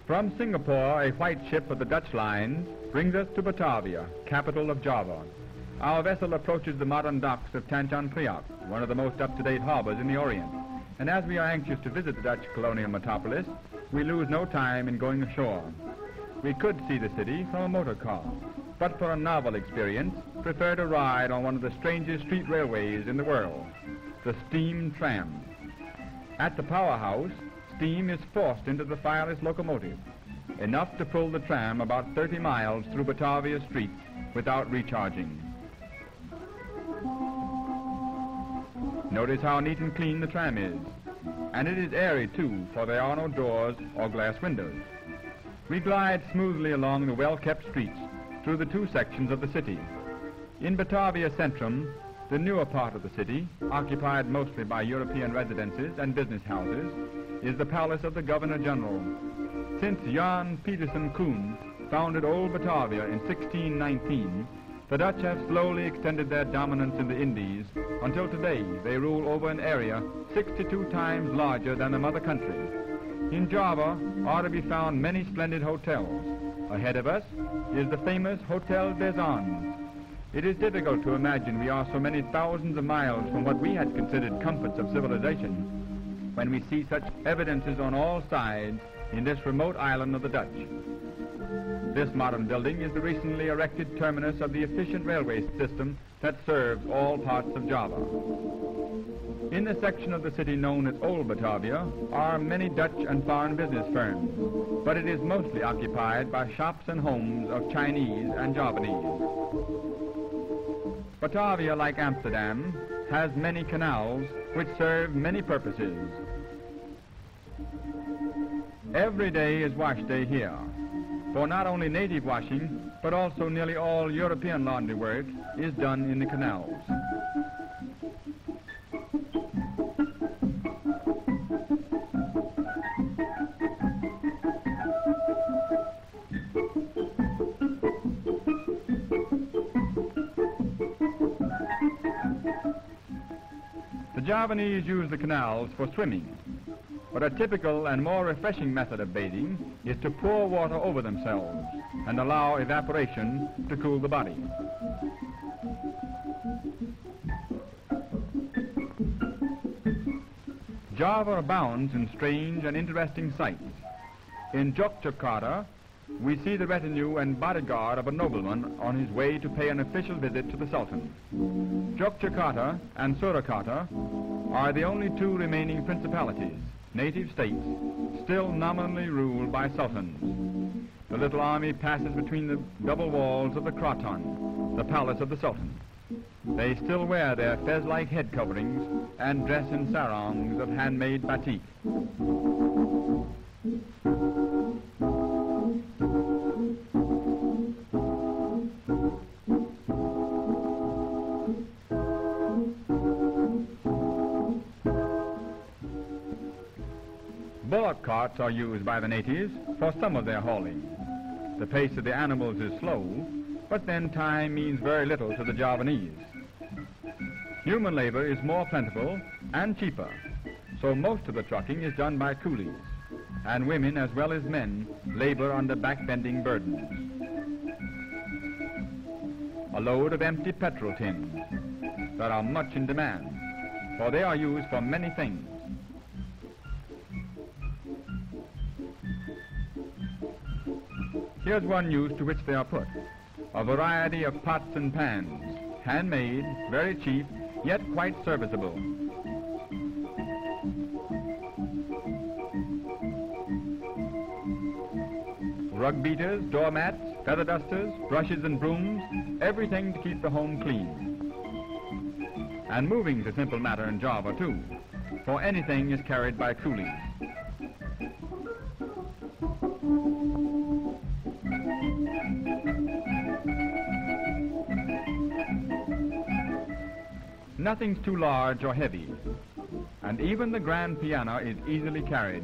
From Singapore, a white ship of the Dutch lines brings us to Batavia, capital of Java. Our vessel approaches the modern docks of Tanjung Priok, one of the most up-to-date harbors in the Orient. And as we are anxious to visit the Dutch colonial metropolis, we lose no time in going ashore. We could see the city from a motor car, but for a novel experience, prefer to ride on one of the strangest street railways in the world, the steam tram. At the powerhouse, steam is forced into the fireless locomotive, enough to pull the tram about 30 miles through Batavia streets without recharging. Notice how neat and clean the tram is, and it is airy too, for there are no doors or glass windows. We glide smoothly along the well-kept streets through the two sections of the city. In Batavia Centrum, the newer part of the city, occupied mostly by European residences and business houses, is the palace of the Governor-General. Since Jan Petersen Koen founded Old Batavia in 1619, the Dutch have slowly extended their dominance in the Indies until today they rule over an area 62 times larger than the mother country. In Java are to be found many splendid hotels. Ahead of us is the famous Hotel des Andes. It is difficult to imagine we are so many thousands of miles from what we had considered comforts of civilization when we see such evidences on all sides in this remote island of the Dutch. This modern building is the recently erected terminus of the efficient railway system that serves all parts of Java. In the section of the city known as Old Batavia are many Dutch and foreign business firms, but it is mostly occupied by shops and homes of Chinese and Javanese. Batavia, like Amsterdam, has many canals which serve many purposes. Every day is wash day here, for not only native washing, but also nearly all European laundry work is done in the canals. The Javanese use the canals for swimming, but a typical and more refreshing method of bathing is to pour water over themselves and allow evaporation to cool the body. Java abounds in strange and interesting sights. In Yogyakarta, we see the retinue and bodyguard of a nobleman on his way to pay an official visit to the Sultan. Yogyakarta and Surakarta are the only two remaining principalities, native states, still nominally ruled by sultans. The little army passes between the double walls of the Kraton, the palace of the Sultan. They still wear their fez-like head coverings and dress in sarongs of handmade batik. Bullock carts are used by the natives for some of their hauling. The pace of the animals is slow, but then time means very little to the Javanese. Human labor is more plentiful and cheaper, so most of the trucking is done by coolies, and women as well as men labor under back-bending burdens. A load of empty petrol tins that are much in demand, for they are used for many things. Here's one used to which they are put. A variety of pots and pans, handmade, very cheap, yet quite serviceable. Rug beaters, doormats, feather dusters, brushes and brooms, everything to keep the home clean. And moving's a simple matter in Java too, for anything is carried by coolies. Nothing's too large or heavy, and even the grand piano is easily carried.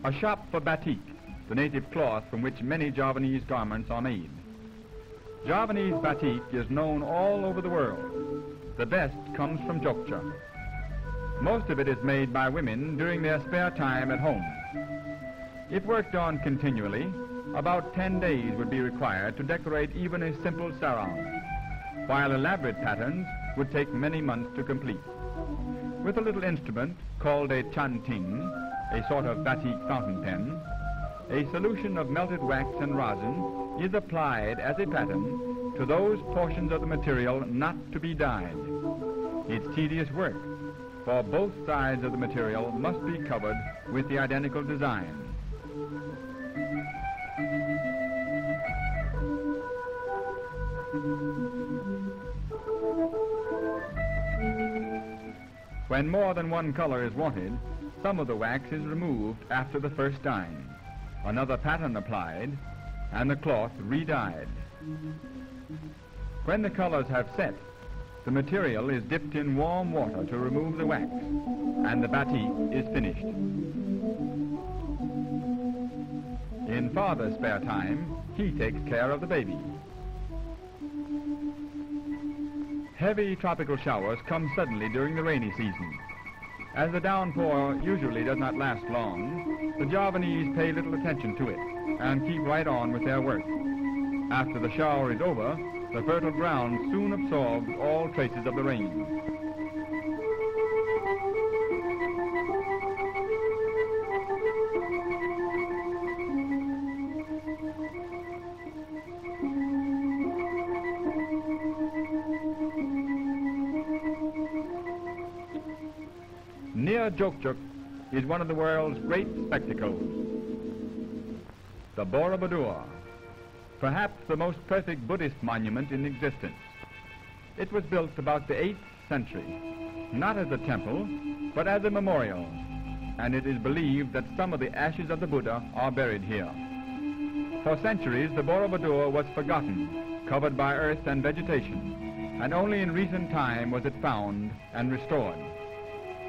A shop for batik, the native cloth from which many Javanese garments are made. Javanese batik is known all over the world. The best comes from Jogja. Most of it is made by women during their spare time at home. If worked on continually, about 10 days would be required to decorate even a simple sarong, while elaborate patterns would take many months to complete. With a little instrument called a chanting, a sort of batik fountain pen, a solution of melted wax and rosin is applied as a pattern to those portions of the material not to be dyed. It's tedious work, for both sides of the material must be covered with the identical design. When more than one color is wanted, some of the wax is removed after the first dyeing, another pattern applied, and the cloth re-dyed. When the colors have set, the material is dipped in warm water to remove the wax, and the batik is finished. In father's spare time, he takes care of the baby. Heavy tropical showers come suddenly during the rainy season. As the downpour usually does not last long, the Javanese pay little attention to it and keep right on with their work. After the shower is over, the fertile ground soon absorbs all traces of the rain. Near Jogja is one of the world's great spectacles, the Borobudur, perhaps the most perfect Buddhist monument in existence. It was built about the 8th century, not as a temple, but as a memorial, and it is believed that some of the ashes of the Buddha are buried here. For centuries, the Borobudur was forgotten, covered by earth and vegetation, and only in recent time was it found and restored.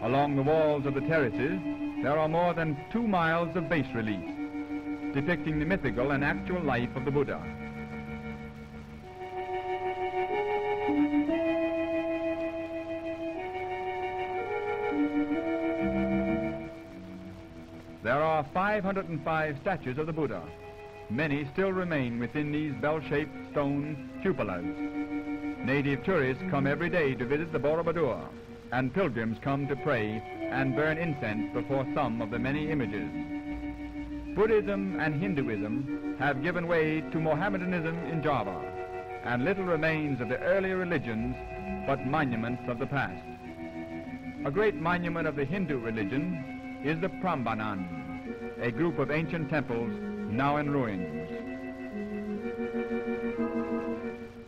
Along the walls of the terraces, there are more than 2 miles of bas-relief, depicting the mythical and actual life of the Buddha. There are 505 statues of the Buddha. Many still remain within these bell-shaped stone cupolas. Native tourists come every day to visit the Borobudur, and pilgrims come to pray and burn incense before some of the many images. Buddhism and Hinduism have given way to Mohammedanism in Java, and little remains of the earlier religions but monuments of the past. A great monument of the Hindu religion is the Prambanan, a group of ancient temples now in ruins.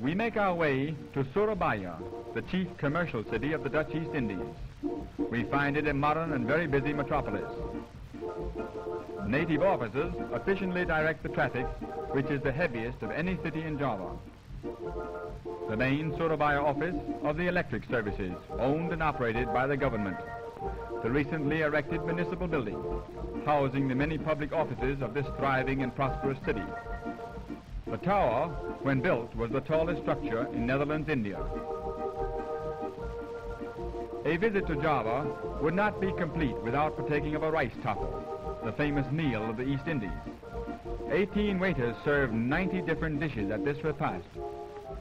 We make our way to Surabaya, the chief commercial city of the Dutch East Indies. We find it a modern and very busy metropolis. Native officers efficiently direct the traffic, which is the heaviest of any city in Java. The main Surabaya office of the electric services, owned and operated by the government. The recently erected municipal building, housing the many public offices of this thriving and prosperous city. The tower, when built, was the tallest structure in Netherlands, India. A visit to Java would not be complete without partaking of a rice topple, the famous meal of the East Indies. 18 waiters served 90 different dishes at this repast.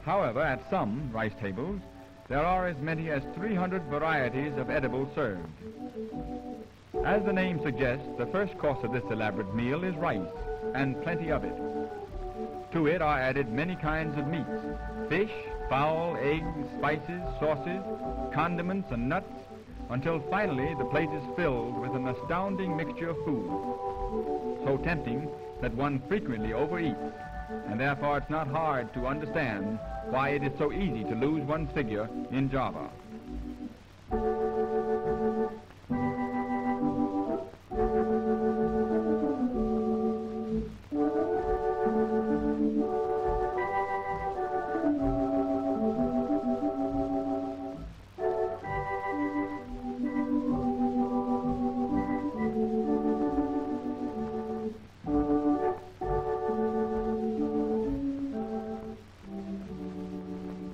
However, at some rice tables, there are as many as 300 varieties of edibles served. As the name suggests, the first course of this elaborate meal is rice, and plenty of it. To it are added many kinds of meats, fish, fowl, eggs, spices, sauces, condiments, and nuts, until finally the plate is filled with an astounding mixture of food, so tempting that one frequently overeats, and therefore it's not hard to understand why it is so easy to lose one's figure in Java.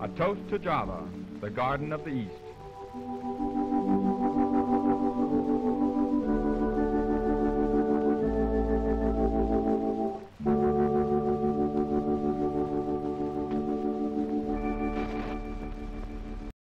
A toast to Java, the garden of the East.